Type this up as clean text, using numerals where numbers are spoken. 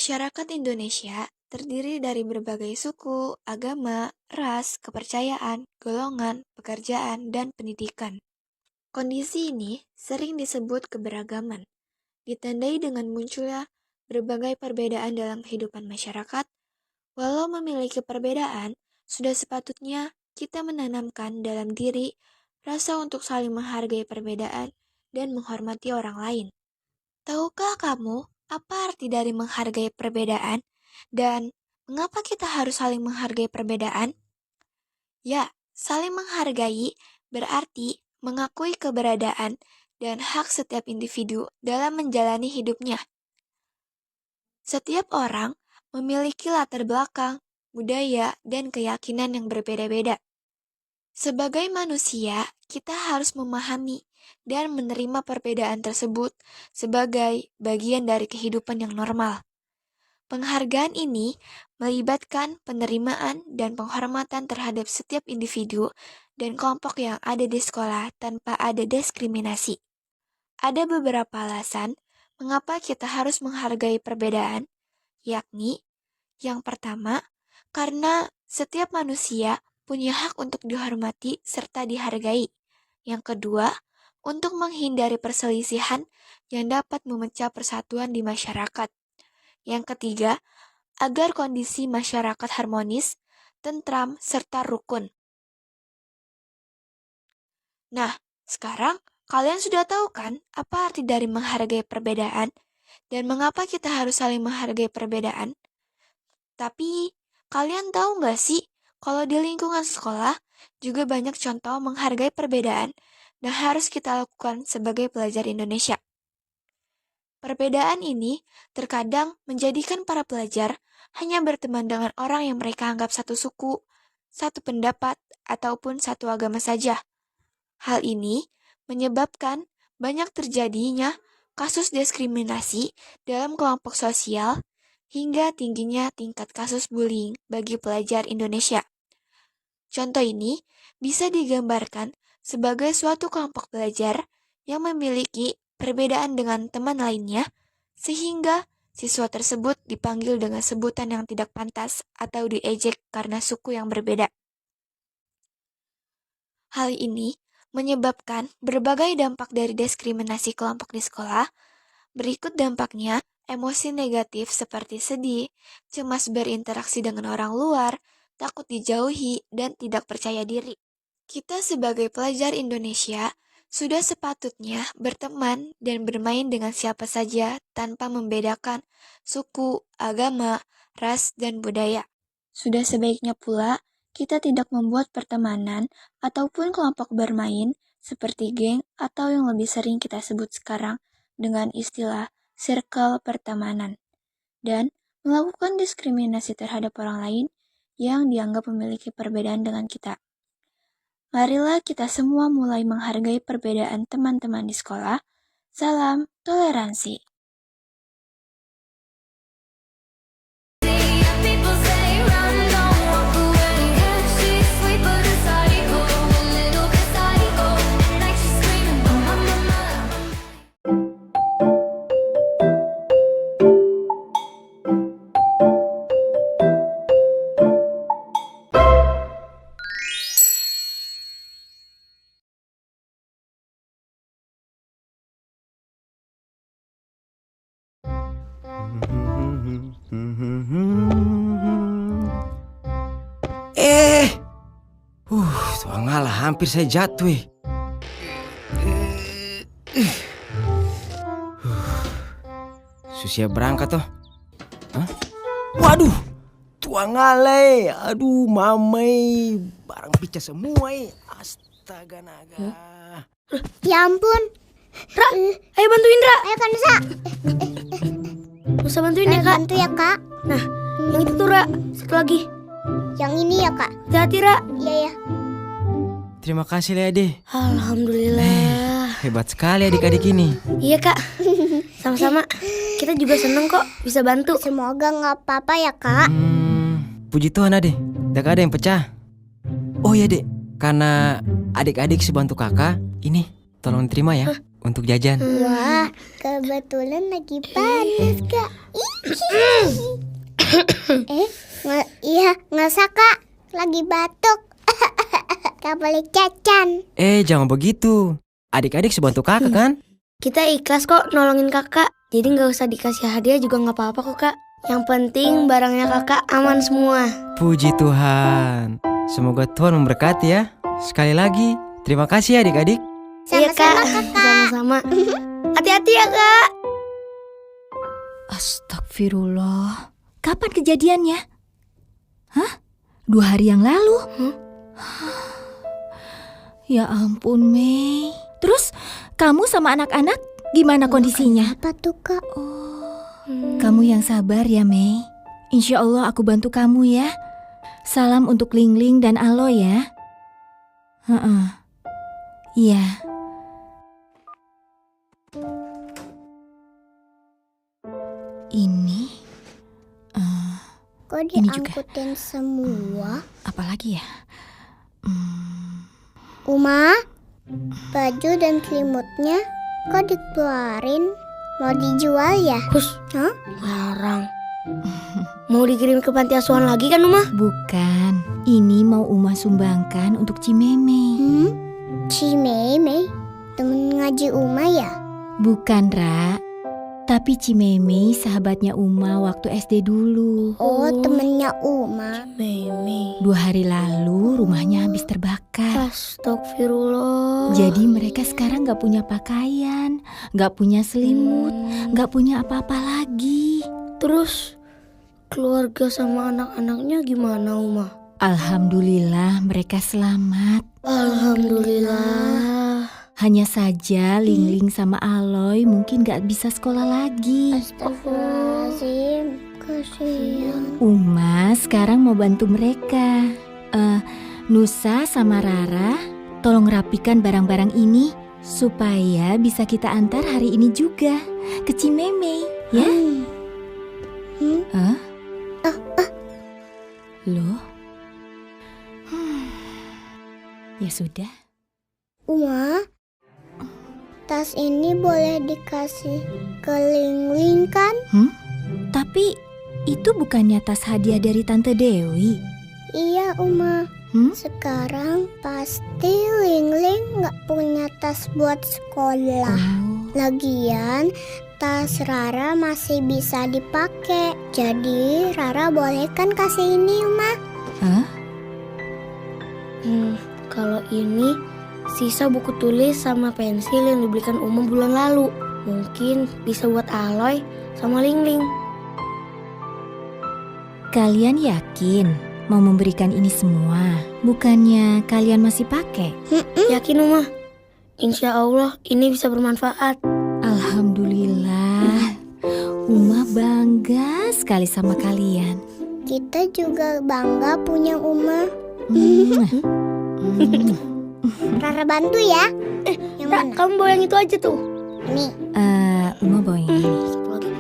Masyarakat Indonesia terdiri dari berbagai suku, agama, ras, kepercayaan, golongan, pekerjaan, dan pendidikan. Kondisi ini sering disebut keberagaman, ditandai dengan munculnya berbagai perbedaan dalam kehidupan masyarakat. Walau memiliki perbedaan, sudah sepatutnya kita menanamkan dalam diri rasa untuk saling menghargai perbedaan dan menghormati orang lain. Tahukah kamu apa arti dari menghargai perbedaan dan mengapa kita harus saling menghargai perbedaan? Ya, saling menghargai berarti mengakui keberadaan dan hak setiap individu dalam menjalani hidupnya. Setiap orang memiliki latar belakang, budaya, dan keyakinan yang berbeda-beda. Sebagai manusia, kita harus memahami dan menerima perbedaan tersebut sebagai bagian dari kehidupan yang normal. Penghargaan ini melibatkan penerimaan dan penghormatan terhadap setiap individu dan kelompok yang ada di sekolah tanpa ada diskriminasi. Ada beberapa alasan mengapa kita harus menghargai perbedaan, yakni yang pertama, karena setiap manusia punya hak untuk dihormati serta dihargai. Yang kedua, untuk menghindari perselisihan yang dapat memecah persatuan di masyarakat. Yang ketiga, agar kondisi masyarakat harmonis, tentram, serta rukun. Nah, sekarang kalian sudah tahu kan apa arti dari menghargai perbedaan dan mengapa kita harus saling menghargai perbedaan? Tapi, kalian tahu nggak sih kalau di lingkungan sekolah juga banyak contoh menghargai perbedaan dan harus kita lakukan sebagai pelajar Indonesia. Perbedaan ini terkadang menjadikan para pelajar hanya berteman dengan orang yang mereka anggap satu suku, satu pendapat, ataupun satu agama saja. Hal ini menyebabkan banyak terjadinya kasus diskriminasi dalam kelompok sosial hingga tingginya tingkat kasus bullying bagi pelajar Indonesia. Contoh ini bisa digambarkan sebagai suatu kelompok belajar yang memiliki perbedaan dengan teman lainnya, sehingga siswa tersebut dipanggil dengan sebutan yang tidak pantas atau diejek karena suku yang berbeda. Hal ini menyebabkan berbagai dampak dari diskriminasi kelompok di sekolah. Berikut dampaknya: emosi negatif seperti sedih, cemas berinteraksi dengan orang luar, takut dijauhi, dan tidak percaya diri. Kita sebagai pelajar Indonesia sudah sepatutnya berteman dan bermain dengan siapa saja tanpa membedakan suku, agama, ras, dan budaya. Sudah sebaiknya pula kita tidak membuat pertemanan ataupun kelompok bermain seperti geng atau yang lebih sering kita sebut sekarang dengan istilah circle pertemanan, dan melakukan diskriminasi terhadap orang lain yang dianggap memiliki perbedaan dengan kita. Marilah kita semua mulai menghargai perbedaan teman-teman di sekolah. Salam toleransi. Ngalah hampir saya jatuh. Susah berangkat toh. Hah? Waduh, tuang ngale. Aduh, mamai, barang pecah semua. Astaga naga. Ya ampun. Ra, ayo bantuin Ra. Ayo kan Nusa. Nusa bantuin ya Kak. Bantu ya Kak. Nah, yang itu tuh Ra, satu lagi. Yang ini ya Kak. Hati-hati Ra. Iya ya. Terima kasih Ade. Alhamdulillah. Hebat sekali adik-adik ini. Iya Kak, sama-sama. Kita juga seneng kok bisa bantu. Semoga nggak apa-apa ya Kak. Puji Tuhan Ade, tidak ada yang pecah. Oh ya Dek, karena adik-adik sebantu kakak, ini tolong terima ya untuk jajan. Wah, kebetulan lagi panas Kak. Iya, nggak usah kak. Lagi batuk. Gak boleh cacan. Jangan begitu. Adik-adik sebantu kakak kan? Kita ikhlas kok nolongin kakak. Jadi nggak usah dikasih hadiah juga nggak apa-apa kok kak. Yang penting barangnya kakak aman semua. Puji Tuhan. Semoga Tuhan memberkati ya. Sekali lagi, terima kasih ya adik-adik. Iya kak, sama-sama. Hati-hati ya kak. Astagfirullah. Kapan kejadiannya? Hah? 2 hari yang lalu? Ya ampun, Mei. Terus kamu sama anak-anak gimana kondisinya? Apa tuh kak? Kamu yang sabar ya, Mei. Insya Allah aku bantu kamu ya. Salam untuk Lingling dan Alo ya. Iya. Ini Kok Ini juga. diangkutin semua? apalagi ya? Uma, baju dan selimutnya kok dikeluarin? Mau dijual ya? Hus, Hah? larang. Mau dikirim ke panti asuhan lagi kan Uma? Bukan. Ini mau Uma sumbangkan untuk Cimeme. Cimeme, temen ngaji Uma ya? Bukan, Ra. Tapi Cimeme sahabatnya Uma waktu SD dulu. Oh, temennya Uma. Meme. 2 hari lalu rumahnya habis terbakar. Astagfirullah. Jadi mereka sekarang gak punya pakaian, gak punya selimut, gak punya apa-apa lagi. Terus keluarga sama anak-anaknya gimana Uma? Alhamdulillah mereka selamat. Alhamdulillah. Hanya saja Lingling sama Aloy mungkin gak bisa sekolah lagi. Astagfirullahaladzim, kasihan. Uma sekarang mau bantu mereka. Nusa sama Rara, tolong rapikan barang-barang ini supaya bisa kita antar hari ini juga ke Cimeme, ya? Hah? Loh? Ya sudah. Uma, tas ini boleh dikasih ke Lingling kan? Tapi itu bukannya tas hadiah dari Tante Dewi? Iya Uma. Hmm? Sekarang pasti Lingling nggak punya tas buat sekolah. Oh. Lagian tas Rara masih bisa dipakai. Jadi Rara boleh kan kasih ini Uma? Hah? Kalau ini sisa buku tulis sama pensil yang dibelikan Uma bulan lalu. Mungkin bisa buat Aloy sama Lingling. Kalian yakin mau memberikan ini semua? Bukannya kalian masih pakai? Yakin Uma? Insya Allah ini bisa bermanfaat. Alhamdulillah. Uma bangga sekali sama kalian. Kita juga bangga punya Uma. Rara bantu ya. Yang Ra, mana? kamu bawa yang itu aja tuh. Nih. Uma bawa yang ini. Satu lagi.